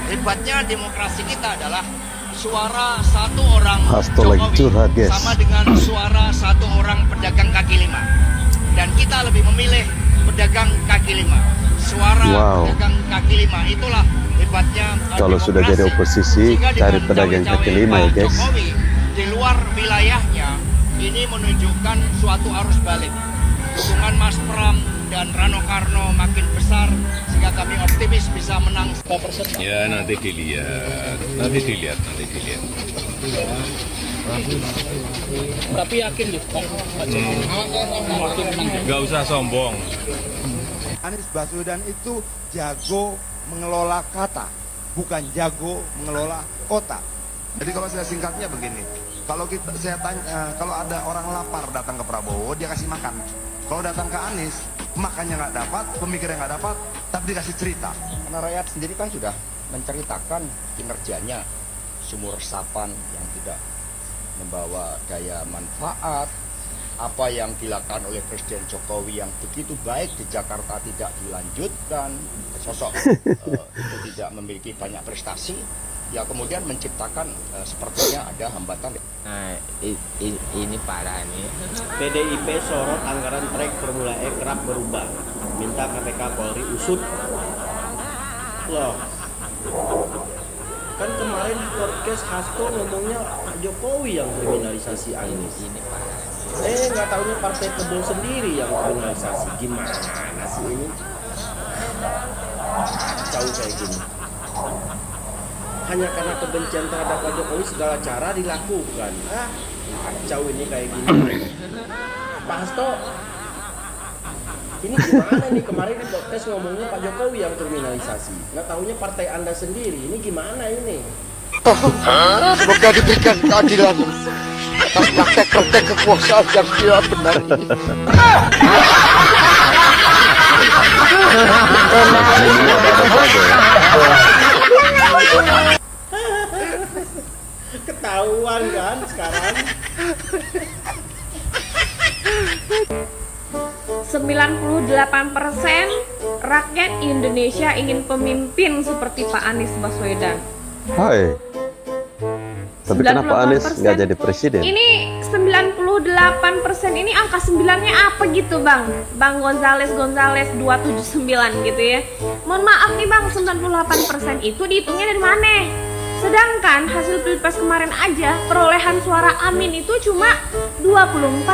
Hebatnya demokrasi kita adalah suara satu orang Hasto lagi Jokowi curhat, guys. sama dengan suara satu orang pedagang kaki lima. Dan kita lebih memilih pedagang kaki lima. Suara pedagang kaki lima, itulah hebatnya kalau sudah jadi oposisi, cari pedagang kaki lima ya guys. Jokowi di luar wilayahnya ini menunjukkan suatu arus balik. Dukungan Mas Pram dan Rano Karno makin besar sehingga kami optimis bisa menang 100%. Ya nanti dilihat. Tapi yakin gitu Pak Jokowi Nggak usah sombong. Anies Baswedan itu jago mengelola kata, bukan jago mengelola kota. Jadi kalau saya singkatnya begini, saya tanya, kalau ada orang lapar datang ke Prabowo, dia kasih makan. Kalau datang ke Anies, makannya nggak dapat, pemikirnya nggak dapat, tapi dikasih cerita. Karena rakyat sendiri kan sudah menceritakan kinerjanya, sumur resapan yang tidak membawa daya manfaat, apa yang dilakukan oleh Presiden Jokowi yang begitu baik di Jakarta tidak dilanjutkan, sosok itu tidak memiliki banyak prestasi, ya kemudian menciptakan sepertinya ada hambatan. Nah, ini parah nih. PDIP sorot anggaran trek Formula E kerap berubah, minta KPK Polri usut. Loh, kan kemarin podcast Hasto ngomongnya Pak Jokowi yang kriminalisasi Anies. Ini parah. Nggak tahunya partai kebun sendiri yang kriminalisasi. Gimana sih ini? Jauh kayak gini. Hanya karena kebencian terhadap Pak Jokowi segala cara dilakukan. Kacau ini kayak gini. Pak Hasto, ini gimana nih? Kemarin di podcast ngomongnya Pak Jokowi yang kriminalisasi. Nggak tahunya partai Anda sendiri. Ini gimana ini? Semoga diberikan keadilan atas praktek-praktek kekuasaan yang tidak benar ini. Ketahuan kan sekarang. 98% rakyat Indonesia ingin pemimpin seperti Pak Anies Baswedan. Hai. Tapi kenapa Anies nggak jadi presiden? Ini 98% ini angka 9-nya apa gitu Bang? Bang Gonzales 279 gitu ya. Mohon maaf nih Bang, 98% itu dihitungnya dari mana? Sedangkan hasil Pilpres kemarin aja perolehan suara Amin itu cuma 24%.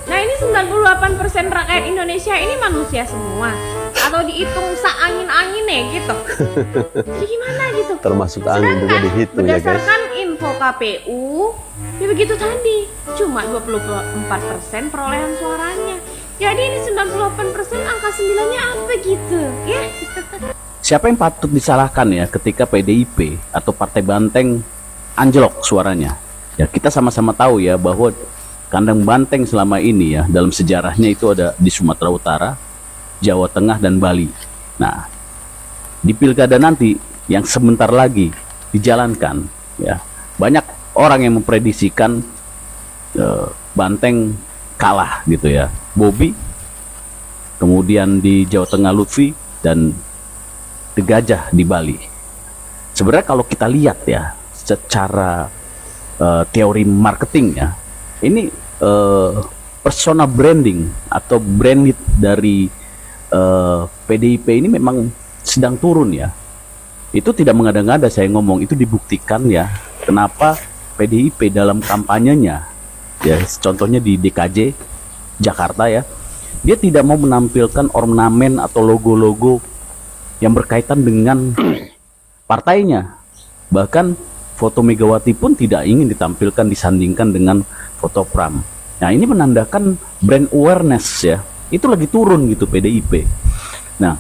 Nah ini 98% rakyat Indonesia ini manusia semua atau dihitung seangin-angin ya gitu. Jadi gimana gitu? Termasuk angin juga dihitung ya guys. Berdasarkan info KPU, ya begitu tadi, cuma 24% perolehan suaranya. Jadi ini 98% angka 9-nya apa gitu ya? Siapa yang patut disalahkan ya ketika PDIP atau Partai Banteng anjlok suaranya? Ya kita sama-sama tahu ya bahwa kandang banteng selama ini ya dalam sejarahnya itu ada di Sumatera Utara, Jawa Tengah dan Bali. Nah, di pilkada nanti yang sebentar lagi dijalankan ya, banyak orang yang memprediksikan Banteng kalah gitu ya. Bobi, kemudian di Jawa Tengah Lutfi dan The Gajah di Bali. Sebenarnya kalau kita lihat ya secara teori marketing ya, ini persona branding atau branded dari PDIP ini memang sedang turun ya. Itu tidak mengada-ngada saya ngomong, itu dibuktikan ya. Kenapa PDIP dalam kampanyenya ya, contohnya di DKJ Jakarta ya, dia tidak mau menampilkan ornamen atau logo-logo yang berkaitan dengan partainya. Bahkan foto Megawati pun tidak ingin ditampilkan disandingkan dengan foto Pram. Nah ini menandakan brand awareness ya, itu lagi turun gitu PDIP. Nah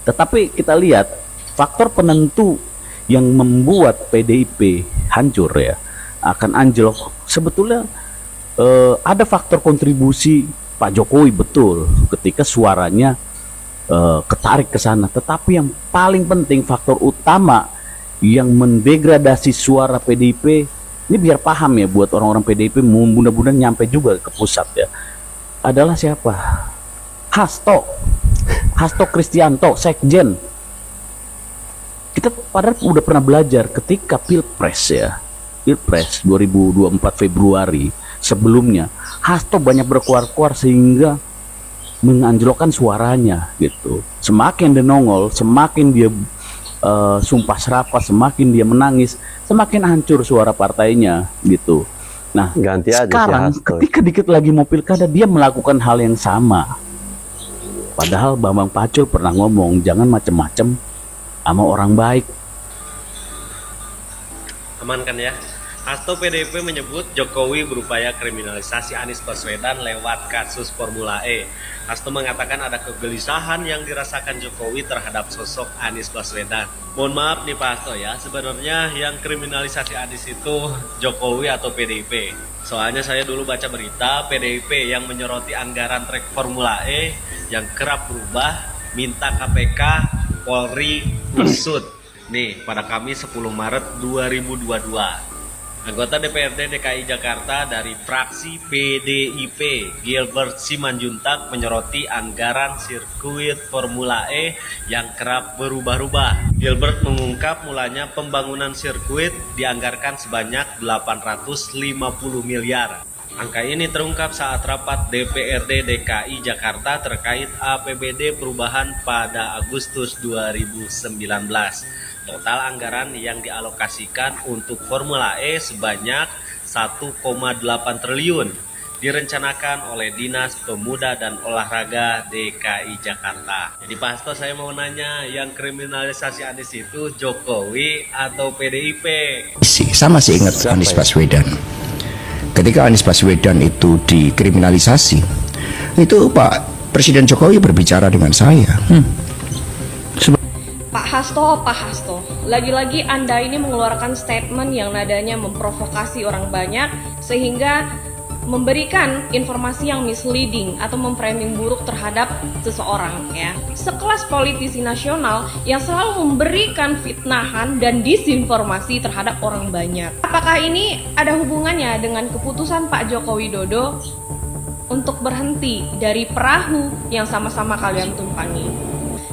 tetapi kita lihat faktor penentu yang membuat PDIP hancur ya, akan anjlok, sebetulnya ada faktor kontribusi Pak Jokowi betul ketika suaranya ketarik ke sana. Tetapi yang paling penting, faktor utama yang mendegradasi suara PDIP ini, biar paham ya buat orang-orang PDIP, mudah-mudahan nyampe juga ke pusat ya, adalah siapa? Hasto Kristianto, sekjen Kita padahal udah pernah belajar ketika Pilpres 2024 Februari sebelumnya, Hasto banyak berkuar-kuar sehingga menganjlokkan suaranya gitu. Semakin dia nongol, semakin dia sumpah serapah, semakin dia menangis, semakin hancur suara partainya gitu. Nah, ganti aja sekarang si Hasto. ketika dikit lagi mau pilkada, dia melakukan hal yang sama. Padahal Bambang Pacul pernah ngomong jangan macem-macem sama orang baik. Aman kan ya? Hasto PDIP menyebut Jokowi berupaya kriminalisasi Anies Baswedan lewat kasus Formula E. Hasto mengatakan ada kegelisahan yang dirasakan Jokowi terhadap sosok Anies Baswedan. Mohon maaf nih Pak Hasto ya, sebenarnya yang kriminalisasi Anies itu Jokowi atau PDIP. Soalnya saya dulu baca berita PDIP yang menyoroti anggaran trek Formula E yang kerap berubah, minta KPK, Polri usut. Nih, pada Kamis 10 Maret 2022. Anggota DPRD DKI Jakarta dari fraksi PDIP, Gilbert Simanjuntak, menyoroti anggaran sirkuit Formula E yang kerap berubah-ubah. Gilbert mengungkap mulanya pembangunan sirkuit dianggarkan sebanyak 850 miliar. Angka ini terungkap saat rapat DPRD DKI Jakarta terkait APBD perubahan pada Agustus 2019. Total anggaran yang dialokasikan untuk Formula E sebanyak 1,8 triliun direncanakan oleh Dinas Pemuda dan Olahraga DKI Jakarta. Jadi Pak Hasto, saya mau nanya, yang kriminalisasi Anies itu Jokowi atau PDIP? Saya masih ingat Anies Baswedan. Ketika Anies Baswedan itu dikriminalisasi, itu Pak Presiden Jokowi berbicara dengan saya. Pak Hasto, lagi-lagi Anda ini mengeluarkan statement yang nadanya memprovokasi orang banyak sehingga memberikan informasi yang misleading atau memframing buruk terhadap seseorang ya. Sekelas politisi nasional yang selalu memberikan fitnahan dan disinformasi terhadap orang banyak. Apakah ini ada hubungannya dengan keputusan Pak Joko Widodo untuk berhenti dari perahu yang sama-sama kalian tumpangi?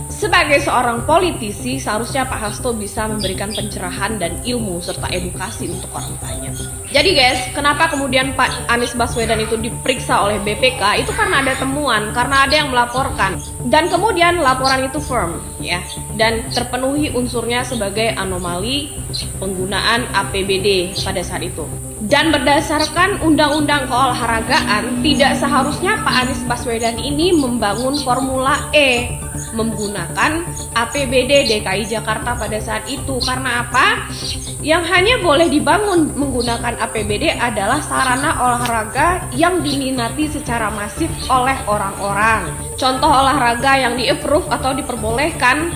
Sebagai seorang politisi, seharusnya Pak Hasto bisa memberikan pencerahan dan ilmu serta edukasi untuk orang banyak. Jadi guys, kenapa kemudian Pak Anies Baswedan itu diperiksa oleh BPK? Itu karena ada temuan, karena ada yang melaporkan. Dan kemudian laporan itu firm ya, dan terpenuhi unsurnya sebagai anomali penggunaan APBD pada saat itu. Dan berdasarkan undang-undang keolahragaan, tidak seharusnya Pak Anies Baswedan ini membangun Formula E menggunakan APBD DKI Jakarta pada saat itu. Karena apa? Yang hanya boleh dibangun menggunakan APBD adalah sarana olahraga yang diminati secara masif oleh orang-orang. Contoh olahraga yang di-approve atau diperbolehkan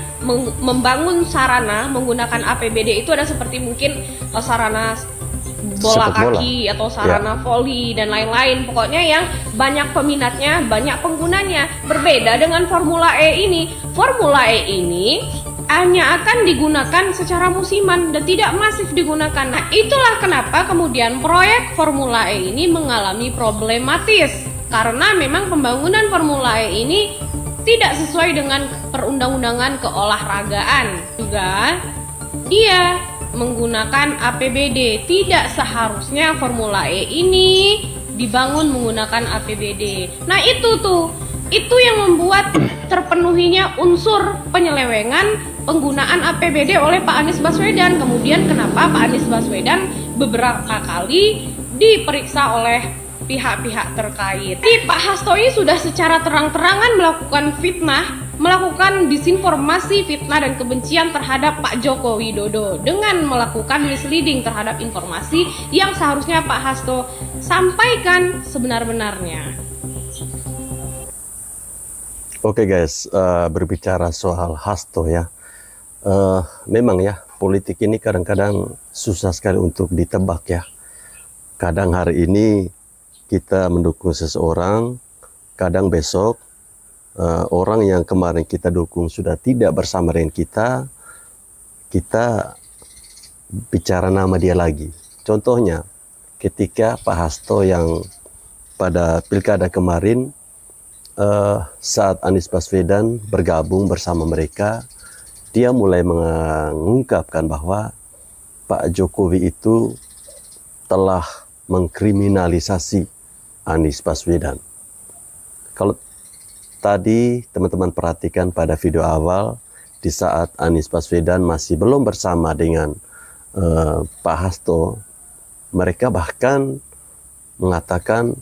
membangun sarana menggunakan APBD itu ada seperti mungkin sarana bola kaki atau sarana voli dan lain-lain. Pokoknya yang banyak peminatnya, banyak penggunanya. Berbeda dengan Formula E ini. Formula E ini hanya akan digunakan secara musiman dan tidak masif digunakan. Nah, itulah kenapa kemudian proyek Formula E ini mengalami problematis. Karena memang pembangunan Formula E ini tidak sesuai dengan perundang-undangan keolahragaan. Juga dia menggunakan APBD. Tidak seharusnya Formula E ini dibangun menggunakan APBD. Nah itu yang membuat terpenuhinya unsur penyelewengan penggunaan APBD oleh Pak Anies Baswedan. Kemudian kenapa Pak Anies Baswedan beberapa kali diperiksa oleh pihak-pihak terkait. Jadi Pak Hasto ini sudah secara terang-terangan melakukan fitnah, melakukan disinformasi, fitnah dan kebencian terhadap Pak Joko Widodo dengan melakukan misleading terhadap informasi yang seharusnya Pak Hasto sampaikan sebenar-benarnya. Oke guys, berbicara soal Hasto ya, memang ya politik ini kadang-kadang susah sekali untuk ditebak ya. Kadang hari ini kita mendukung seseorang, kadang besok orang yang kemarin kita dukung sudah tidak bersama dengan kita bicara nama dia lagi. Contohnya ketika Pak Hasto yang pada pilkada kemarin, saat Anies Baswedan bergabung bersama mereka, dia mulai mengungkapkan bahwa Pak Jokowi itu telah mengkriminalisasi Anies Baswedan. Kalau tadi teman-teman perhatikan pada video awal, di saat Anies Baswedan masih belum bersama dengan Pak Hasto, mereka bahkan mengatakan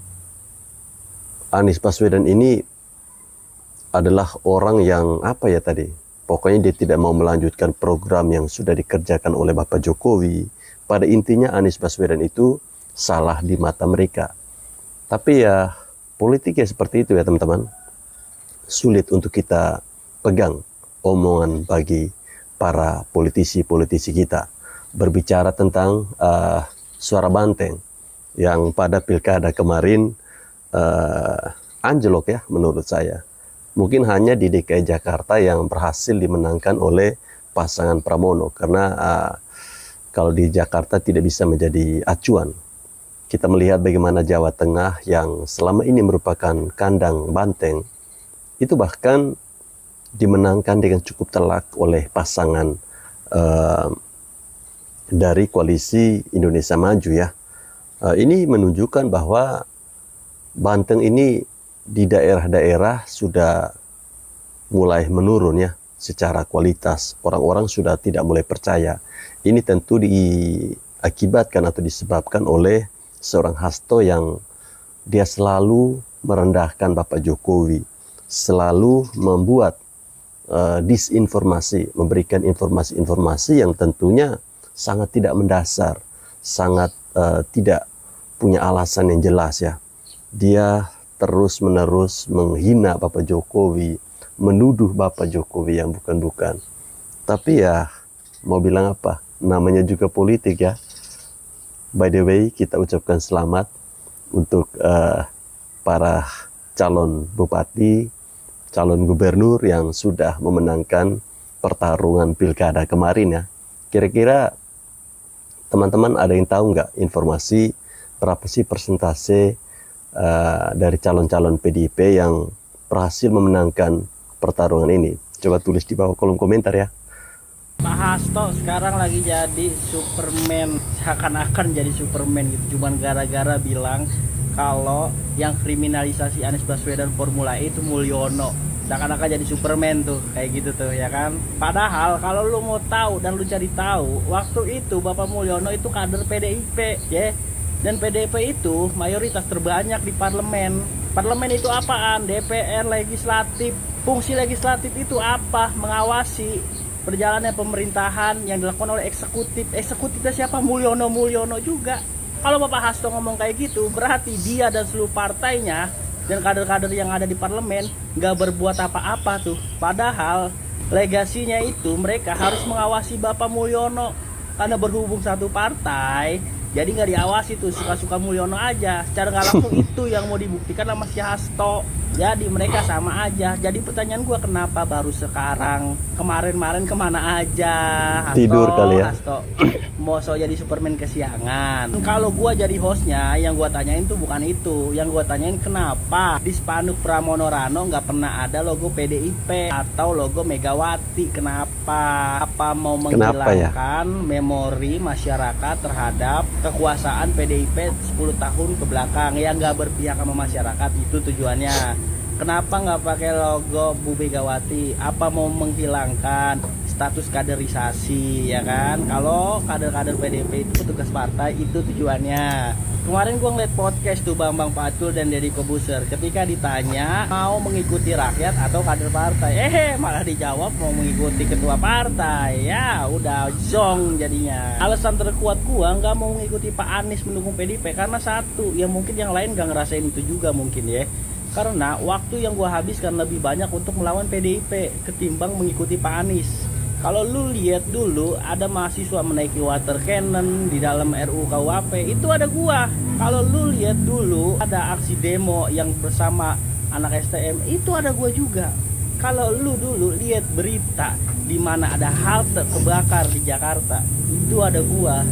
Anies Baswedan ini adalah orang yang apa ya tadi, pokoknya dia tidak mau melanjutkan program yang sudah dikerjakan oleh Bapak Jokowi. Pada intinya Anies Baswedan itu salah di mata mereka. Tapi ya politik ya seperti itu ya teman-teman. Sulit untuk kita pegang omongan bagi para politisi-politisi kita. Berbicara tentang suara banteng yang pada pilkada kemarin anjlok ya menurut saya. Mungkin hanya di DKI Jakarta yang berhasil dimenangkan oleh pasangan Pramono, karena kalau di Jakarta tidak bisa menjadi acuan. Kita melihat bagaimana Jawa Tengah yang selama ini merupakan kandang banteng, itu bahkan dimenangkan dengan cukup telak oleh pasangan dari koalisi Indonesia Maju ya. Ini menunjukkan bahwa Banten ini di daerah-daerah sudah mulai menurun ya secara kualitas. Orang-orang sudah tidak mulai percaya. Ini tentu diakibatkan atau disebabkan oleh seorang Hasto yang dia selalu merendahkan Bapak Jokowi, selalu membuat disinformasi, memberikan informasi-informasi yang tentunya sangat tidak mendasar, sangat tidak punya alasan yang jelas ya. Dia terus-menerus menghina Bapak Jokowi, menuduh Bapak Jokowi yang bukan-bukan. Tapi ya, mau bilang apa? Namanya juga politik ya. By the way, kita ucapkan selamat untuk para calon bupati, calon gubernur yang sudah memenangkan pertarungan pilkada kemarin ya. Kira-kira teman-teman ada yang tahu nggak informasi berapa sih persentase dari calon-calon PDIP yang berhasil memenangkan pertarungan ini? Coba tulis di bawah kolom komentar ya. Pak Hasto sekarang lagi jadi Superman, seakan-akan jadi Superman gitu, cuman gara-gara bilang kalau yang kriminalisasi Anies Baswedan Formula E itu Mulyono. Seakan-akan jadi Superman tuh, kayak gitu tuh ya kan. Padahal kalau lu mau tahu dan lu cari tahu, waktu itu Bapak Mulyono itu kader PDIP ya. Dan PDIP itu mayoritas terbanyak di parlemen. Parlemen itu apaan? DPR, legislatif. Fungsi legislatif itu apa? Mengawasi perjalanan pemerintahan yang dilakukan oleh eksekutif. Eksekutifnya siapa? Mulyono juga. Kalau Bapak Hasto ngomong kayak gitu, berarti dia dan seluruh partainya dan kader-kader yang ada di parlemen nggak berbuat apa-apa tuh. Padahal legasinya itu mereka harus mengawasi Bapak Mulyono. Karena berhubung satu partai, jadi nggak diawasi tuh, suka-suka Mulyono aja. Secara nggak langsung itu yang mau dibuktikan sama si Hasto. Jadi mereka sama aja. Jadi pertanyaan gue, kenapa baru sekarang? Kemarin-kemarin kemana aja Hasto? Tidur kali ya. Hasto mau so jadi Superman kesiangan. Kalau gue jadi hostnya, yang gue tanyain tuh bukan itu. Yang gue tanyain kenapa di spanduk Pramono Rano nggak pernah ada logo PDIP atau logo Megawati? Kenapa? Apa mau menghilangkan memori masyarakat terhadap kekuasaan PDIP 10 tahun ke belakang yang nggak berpihak sama masyarakat? Itu tujuannya. Kenapa nggak pakai logo Bu Megawati? Apa mau menghilangkan status kaderisasi ya kan? Kalau kader-kader PDIP itu petugas partai, itu tujuannya. Kemarin gue ngeliat podcast tuh Bambang Pacul dan Deddy Kobuser, ketika ditanya mau mengikuti rakyat atau kader partai, malah dijawab mau mengikuti ketua partai. Ya udah zong jadinya. Alasan terkuat gue nggak mau mengikuti Pak Anies mendukung PDIP karena satu, ya mungkin yang lain nggak ngerasain itu juga mungkin ya. Karena waktu yang gue habiskan lebih banyak untuk melawan PDIP ketimbang mengikuti Pak Anies. Kalau lu lihat dulu ada mahasiswa menaiki water cannon di dalam RUU KUHP, itu ada gua. Kalau lu lihat dulu ada aksi demo yang bersama anak STM, itu ada gua juga. Kalau lu dulu lihat berita di mana ada halte kebakar di Jakarta, itu ada gua.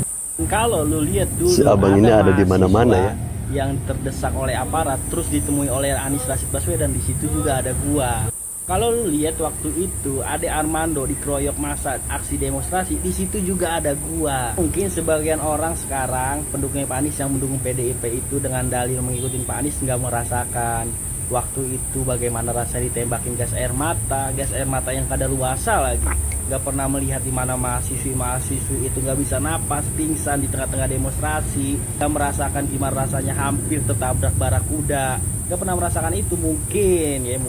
Kalau lu lihat dulu si abang ini ada di mana-mana ya, yang terdesak oleh aparat terus ditemui oleh Anies Rashid Baswedan, di situ juga ada gua. Kalau lu lihat waktu itu Ade Armando dikeroyok masa aksi demonstrasi, di situ juga ada gua. Mungkin sebagian orang sekarang pendukung Pak Anies yang mendukung PDIP itu dengan dalil mengikuti Pak Anies nggak merasakan waktu itu bagaimana rasanya ditembakin gas air mata yang kadaluarsa lagi. Nggak pernah melihat di mana mahasiswi itu nggak bisa napas, pingsan di tengah-tengah demonstrasi, nggak merasakan gimana rasanya hampir tertabrak barakuda. Gak pernah merasakan itu, mungkin ya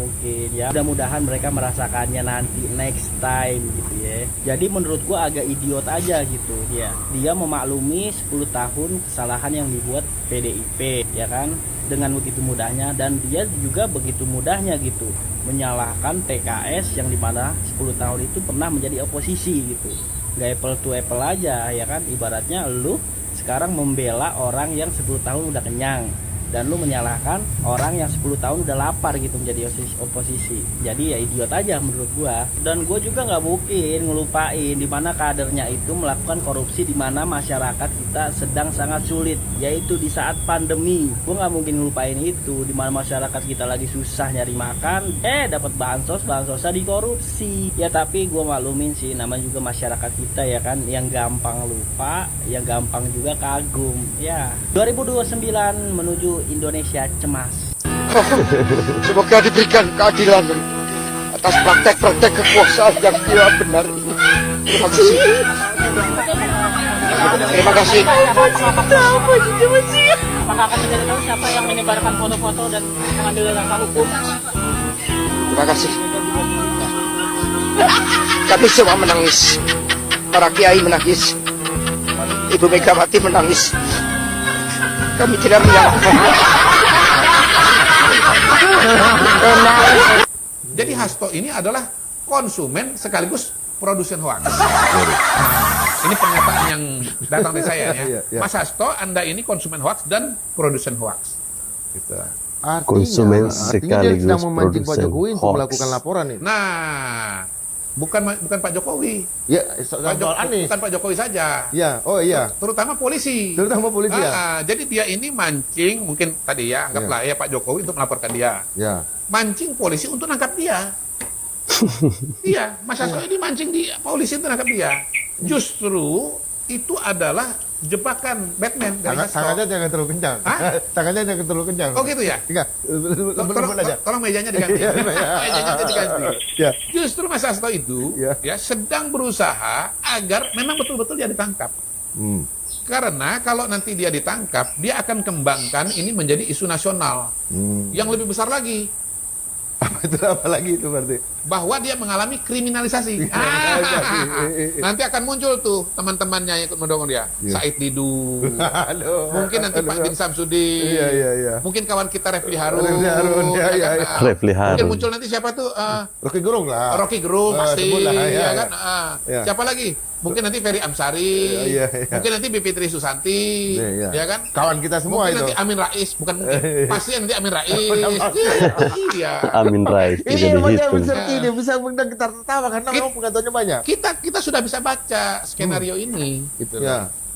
mudah-mudahan mereka merasakannya nanti next time gitu ya. Jadi menurut gua agak idiot aja gitu dia memaklumi 10 tahun kesalahan yang dibuat PDIP ya kan, dengan begitu mudahnya, dan dia juga begitu mudahnya gitu menyalahkan PKS yang dimana 10 tahun itu pernah menjadi oposisi gitu. Gak apple to apple aja ya kan, ibaratnya lu sekarang membela orang yang 10 tahun udah kenyang dan lu menyalahkan orang yang 10 tahun udah lapar gitu menjadi oposisi. Jadi ya idiot aja menurut gua. Dan gua juga nggak mungkin ngelupain di mana kadernya itu melakukan korupsi di mana masyarakat kita sedang sangat sulit, yaitu di saat pandemi. Gua nggak mungkin ngelupain itu, di mana masyarakat kita lagi susah nyari makan, dapat bansosnya dikorupsi. Ya tapi gua maklumin sih, namanya juga masyarakat kita ya kan, yang gampang lupa, yang gampang juga kagum. Ya, 2029 menuju Indonesia cemas. Semoga diberikan keadilan atas praktek-praktek kekuasaan yang tidak benar ini. Terima kasih. Terima kasih. Apakah akan mencari tahu siapa yang menyebarkan foto-foto dan mengambil langkah hukum? Terima kasih. Kami semua menangis. Para kiai menangis. Ibu Megawati menangis. Kami tidak menyalahkan. Jadi Hasto ini adalah konsumen sekaligus produsen hoax. Ini pernyataan yang datang dari saya ya. Mas Hasto, Anda ini konsumen hoax dan produsen hoax. Gitu. Konsumen artinya dia sekaligus sedang memancing Pak produsen Jokowi untuk hoax. melakukan laporan ini. Nah, bukan Pak Jokowi. Ya, bukan Pak Jokowi saja. Ya, oh iya. Terutama polisi. Ya. Jadi dia ini mancing, mungkin tadi ya, anggaplah ya Pak Jokowi untuk melaporkan dia. Ya. Mancing polisi untuk nangkap dia. Iya, Mas Hasto ini mancing di polisi untuk nangkap dia. Justru itu adalah jebakan Batman dari Hasto. Tangannya jangan terlalu kencang. Tangannya jangan terlalu kencang. Oh gitu ya? Enggak. Tolong mejanya diganti. Mejanya diganti. Ya. Justru Mas Hasto itu ya sedang berusaha agar memang betul-betul dia ditangkap. Karena kalau nanti dia ditangkap, dia akan kembangkan ini menjadi isu nasional yang lebih besar lagi. Apa lagi itu berarti? Bahwa dia mengalami kriminalisasi. Nanti akan muncul tuh teman-temannya yang ikut mendukung dia. Said Didu. Mungkin nanti Pak Din Samsudin. Mungkin kawan kita Refli Harun. Refli Harun. Mungkin muncul nanti siapa tuh? Rocky Gerung lah. Rocky Gerung pasti. Ya Kan? Siapa lagi? Mungkin nanti Ferry Amsari, mungkin nanti Bivitri Susanti, ya kan? Kawan kita semua mungkin itu. Nanti Amin Rais, bukan mungkin, pasti nanti Amin Rais. Iya. Amin Rais juga dihitung. Ini bisa mengundang kita tertawa karena memang pengetahuannya banyak. Kita sudah bisa baca skenario ini, gitu.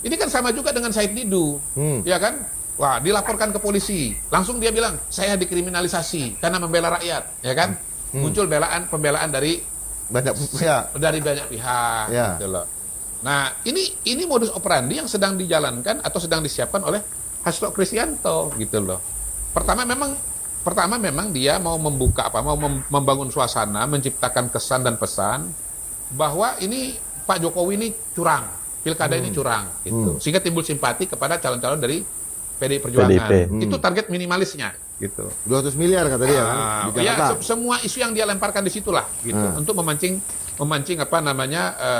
Ini kan sama juga dengan Said Didu, ya kan? Wah, dilaporkan ke polisi, langsung dia bilang saya dikriminalisasi karena membela rakyat, ya kan? Muncul pembelaan dari banyak pihak, gitu loh. Nah, ini modus operandi yang sedang dijalankan atau sedang disiapkan oleh Hasto Kristianto, gitu loh. Pertama memang dia mau membuka mau membangun suasana, menciptakan kesan dan pesan bahwa ini Pak Jokowi ini curang, pilkada ini curang, gitu. Sehingga timbul simpati kepada calon-calon dari PDI Perjuangan. Itu target minimalisnya, gitu. 200 miliar kata dia kan. Semua isu yang dia lemparkan di situlah, gitu, untuk memancing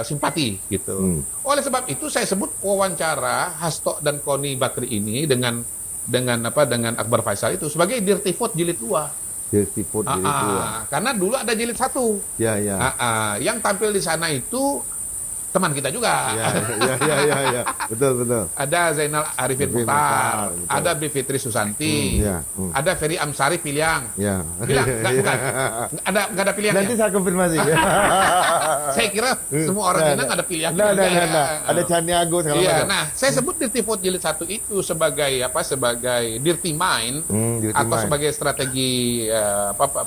simpati, gitu. Oleh sebab itu saya sebut wawancara Hasto dan Koni Bakri ini dengan Akbar Faisal itu sebagai Dirty Vote jilid 2. Dirty Vote jilid 2. Karena dulu ada jilid 1. Yang tampil di sana itu teman kita juga. Ya. Betul. Ada Zainal Arifin Mukhtar, ada Bivitri Susanti, ada Ferry Amsari Piliang. Piliang, bukan. Nggak ada pilihannya. Nanti saya konfirmasi. Saya kira semua orang Minang ada pilihan. Ada Caniago segala macam. Nah, saya sebut Dirty Vote Jilid 1 itu sebagai sebagai dirty mind atau sebagai strategi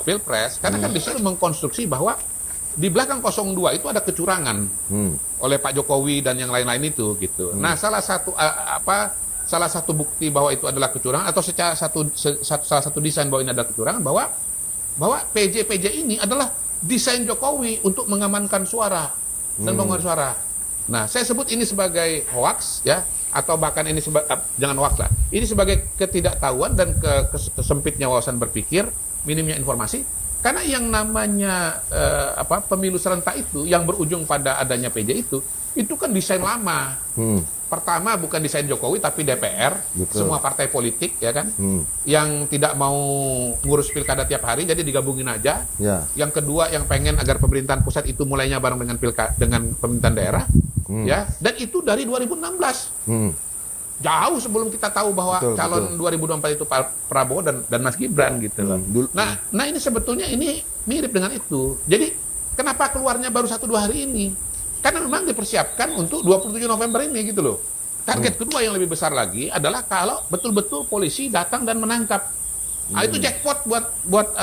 pilpres, karena kan disuruh mengkonstruksi bahwa di belakang 02 itu ada kecurangan oleh Pak Jokowi dan yang lain-lain itu gitu. Nah, salah satu bukti bahwa itu adalah kecurangan atau salah satu desain bahwa ini adalah kecurangan bahwa PJ ini adalah desain Jokowi untuk mengamankan suara dan mengurangi suara. Nah, saya sebut ini sebagai hoax ya, atau bahkan ini jangan hoax lah. Ini sebagai ketidaktahuan dan kesempitnya wawasan berpikir, minimnya informasi. Karena yang namanya pemilu serentak itu yang berujung pada adanya PJ itu kan desain lama. Pertama bukan desain Jokowi tapi DPR, semua partai politik ya kan, yang tidak mau ngurus pilkada tiap hari jadi digabungin aja. Yang kedua yang pengen agar pemerintahan pusat itu mulainya bareng dengan pemerintahan daerah, ya. Dan itu dari 2016. Jauh sebelum kita tahu bahwa calon 2024 itu Prabowo dan Mas Gibran gitu loh. Nah ini sebetulnya ini mirip dengan itu. Jadi kenapa keluarnya baru 1-2 hari ini? Karena memang dipersiapkan untuk 27 November ini gitu loh. Target kedua yang lebih besar lagi adalah kalau betul-betul polisi datang dan menangkap. Nah, itu jackpot buat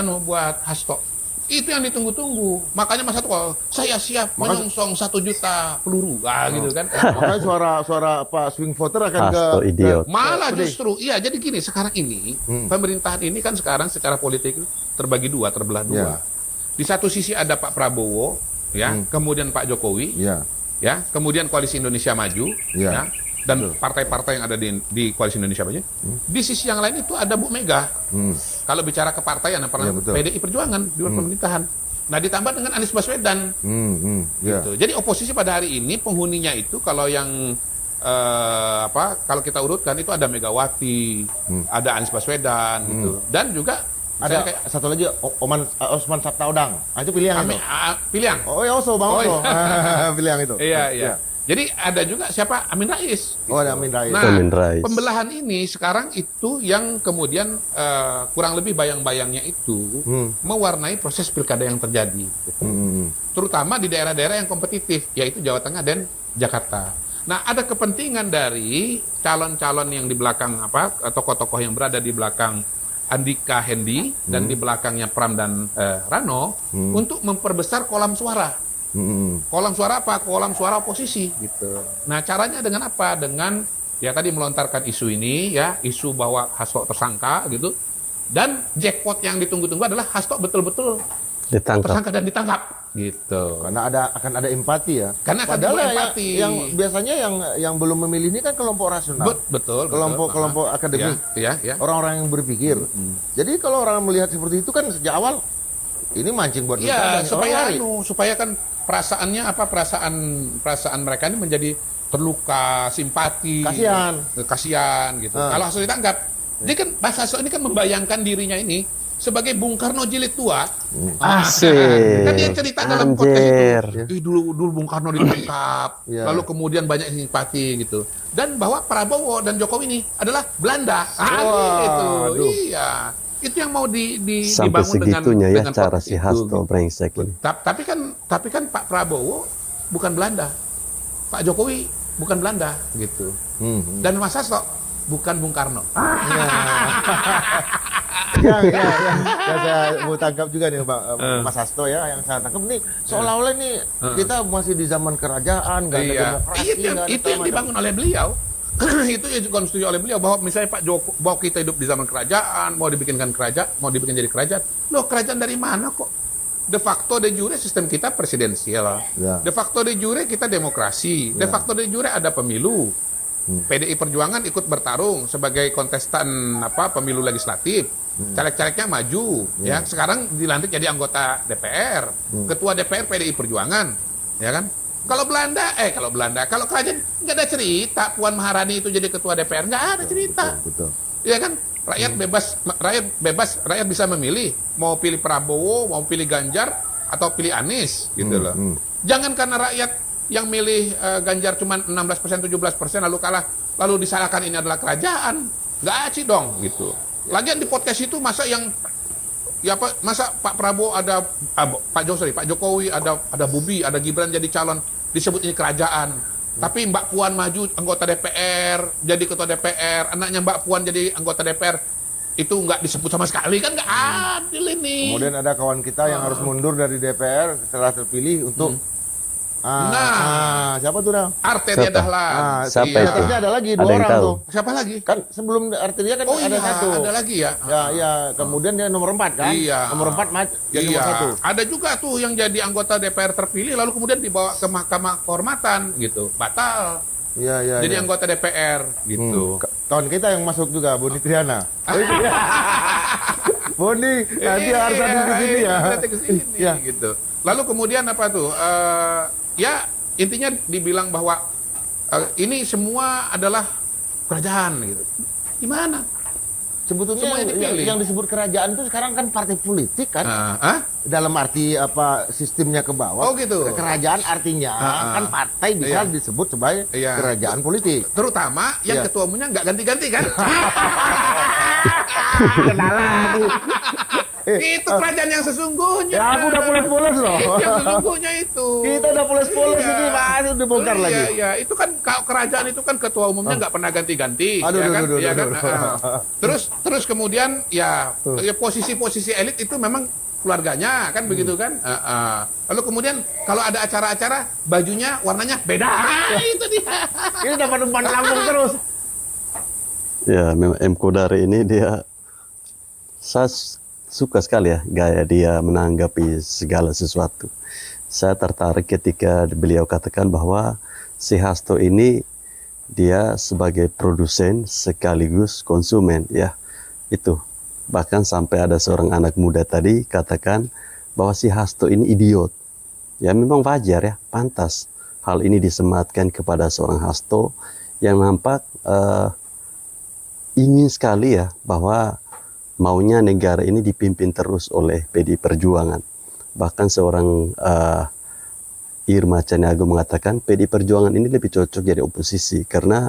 Hasto. Itu yang ditunggu-tunggu. Makanya Mas Hasto saya siap menyongsong 1 juta peluru, gitu kan. Makanya suara swing voter akan Hasto idiot. Malah justru, iya. Jadi gini, sekarang ini pemerintahan ini kan sekarang secara politik terbagi dua, terbelah dua. Di satu sisi ada Pak Prabowo, ya, kemudian Pak Jokowi, ya, kemudian Koalisi Indonesia Maju, ya, dan partai-partai yang ada di Koalisi Indonesia Maju. Di sisi yang lain itu ada Bu Mega. Kalau bicara kepartaian yang pernah PDI Perjuangan di luar pemerintahan. Nah, ditambah dengan Anies Baswedan. Gitu. Jadi oposisi pada hari ini penghuninya itu kalau yang kalau kita urutkan itu ada Megawati, ada Anies Baswedan gitu. Dan juga ada satu lagi Osman Sabtaodang. Itu pilihan itu. Pilihan. Oh ya, Bang Oso. Pilihan itu. Iya. Jadi ada juga siapa? Amin Rais. Oh, ada Amin Rais. Nah, pembelahan ini sekarang itu yang kemudian kurang lebih bayang-bayangnya itu mewarnai proses pilkada yang terjadi. Gitu. Terutama di daerah-daerah yang kompetitif, yaitu Jawa Tengah dan Jakarta. Nah, ada kepentingan dari calon-calon yang di belakang tokoh-tokoh yang berada di belakang Andika Hendi dan di belakangnya Pram dan Rano untuk memperbesar kolam suara. Kolam suara apa? Kolam suara oposisi gitu. Nah, caranya dengan apa? Dengan ya tadi melontarkan isu ini ya, isu bahwa Hasto tersangka gitu. Dan jackpot yang ditunggu-tunggu adalah Hasto betul-betul tersangka dan ditangkap gitu. Karena akan ada empati ya. Karena akan ada empati. Yang biasanya yang belum memilih ini kan kelompok rasional. Betul. Kelompok akademik. Ya. Orang-orang yang berpikir. Jadi kalau orang melihat seperti itu kan sejak awal ini mancing buat ya, supaya kan perasaannya perasaan mereka ini menjadi terluka, simpati, kasihan gitu. Kalau Hasto ditangkap, dia kan Mas Hasto ini kan membayangkan dirinya ini sebagai Bung Karno jilid tua. Asik. Kan dia cerita dalam konteks itu. Dulu Bung Karno ditangkap, lalu kemudian banyak simpati gitu. Dan bahwa Prabowo dan Jokowi ini adalah Belanda. Gitu. Iya. Itu yang mau sampai dibangun segitunya dengan cara si Hasto gitu. brengsek ini. Tapi kan Pak Prabowo bukan Belanda, Pak Jokowi bukan Belanda gitu, dan Mas Hasto bukan Bung Karno. Ya, saya mau tangkap juga nih Mas Hasto ya, yang saya tangkap nih seolah-olah nih kita masih di zaman kerajaan, nggak ada demokrasi. Itu yang dibangun oleh beliau. Itu yang dikonstruksi oleh beliau bahwa misalnya Pak Joko, bahwa kita hidup di zaman kerajaan, mau dibikin jadi kerajaan. Loh, kerajaan dari mana kok? De facto de jure sistem kita presidensial. De facto de jure kita demokrasi. De facto de jure ada pemilu. PDI Perjuangan ikut bertarung sebagai kontestan pemilu legislatif. Caleg-calegnya maju, ya. Sekarang dilantik jadi anggota DPR. Ketua DPR PDI Perjuangan, ya kan? Kalau kerajaan nggak ada cerita Puan Maharani itu jadi ketua DPR, nggak ada cerita. Betul. Ya kan, rakyat bisa memilih mau pilih Prabowo, mau pilih Ganjar atau pilih Anies gitu loh. Jangan karena rakyat yang milih Ganjar cuma 16%, 17% lalu kalah, lalu disalahkan ini adalah kerajaan. Nggak aci dong gitu. Lagian di podcast itu masa yang Ya apa, masa Pak Prabowo ada Pak Jokowi ada Bobi, ada Gibran jadi calon disebut ini kerajaan. Tapi Mbak Puan maju anggota DPR, jadi ketua DPR, anaknya Mbak Puan jadi anggota DPR, itu nggak disebut sama sekali, kan nggak adil ini. Kemudian ada kawan kita yang harus mundur dari DPR setelah terpilih untuk siapa tuh dah? Arteria Dahlan. Siapa itu? Ada lagi Ada dua yang orang tahu? tuh. Siapa lagi? Kan sebelum Arteria kan ada satu. Ada lagi ya? Ya, kemudian dia nomor 4 kan? Iya. Nomor 4 jadi nomor 1. Ada juga tuh yang jadi anggota DPR terpilih lalu kemudian dibawa ke Mahkamah Kehormatan gitu. Batal. Iya. Jadi anggota DPR gitu. Kawan kita yang masuk juga, Boni Triana. Boni, nanti harus ada di sini ya. Nanti ke sini gitu. Lalu kemudian apa tuh? Ya intinya dibilang bahwa ini semua adalah kerajaan gitu. Gimana? Sebetulnya yang disebut kerajaan itu sekarang kan partai politik kan? Dalam arti apa sistemnya ke bawah. Oh gitu. Kerajaan artinya kan partai bisa disebut sebagai kerajaan politik. Terutama yang ketua umumnya nggak ganti-ganti kan? Kenalan. Itu kerajaan yang sesungguhnya. Ya aku udah pules-pules loh. Yang sesungguhnya itu. Kita udah pules-pules ini masih dibongkar lagi. Iya, itu kan kerajaan itu kan ketua umumnya nggak pernah ganti-ganti. Terus kemudian ya posisi-posisi elit itu memang keluarganya kan begitu kan. Lalu kemudian kalau ada acara-acara bajunya warnanya beda. Itu dia. Ini dapat umpan lambung terus. Ya, memang M. Kodari ini saya suka sekali ya gaya dia menanggapi segala sesuatu. Saya tertarik ketika beliau katakan bahwa si Hasto ini dia sebagai produsen sekaligus konsumen ya. Itu bahkan sampai ada seorang anak muda tadi katakan bahwa si Hasto ini idiot. Ya memang wajar ya, pantas hal ini disematkan kepada seorang Hasto yang nampak ingin sekali ya bahwa maunya negara ini dipimpin terus oleh PDI Perjuangan. Bahkan seorang Irma Caniago mengatakan PDI Perjuangan ini lebih cocok jadi oposisi karena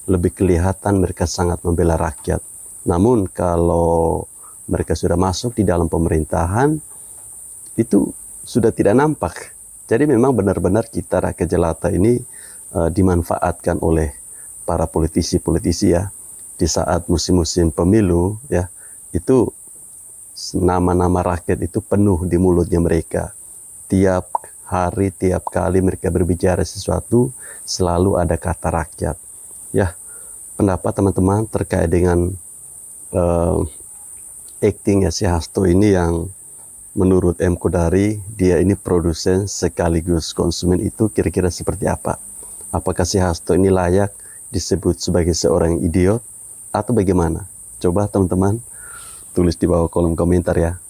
lebih kelihatan mereka sangat membela rakyat. Namun kalau mereka sudah masuk di dalam pemerintahan itu sudah tidak nampak. Jadi memang benar-benar kita rakyat jelata ini dimanfaatkan oleh para politisi-politisi ya. Di saat musim-musim pemilu ya, itu nama-nama rakyat itu penuh di mulutnya mereka. Tiap hari, tiap kali mereka berbicara sesuatu selalu ada kata rakyat. Ya, pendapat teman-teman terkait dengan acting si Hasto ini yang menurut M. Kodari dia ini produsen sekaligus konsumen itu kira-kira seperti apa? Apakah si Hasto ini layak disebut sebagai seorang idiot atau bagaimana? Coba teman-teman tulis di bawah kolom komentar ya.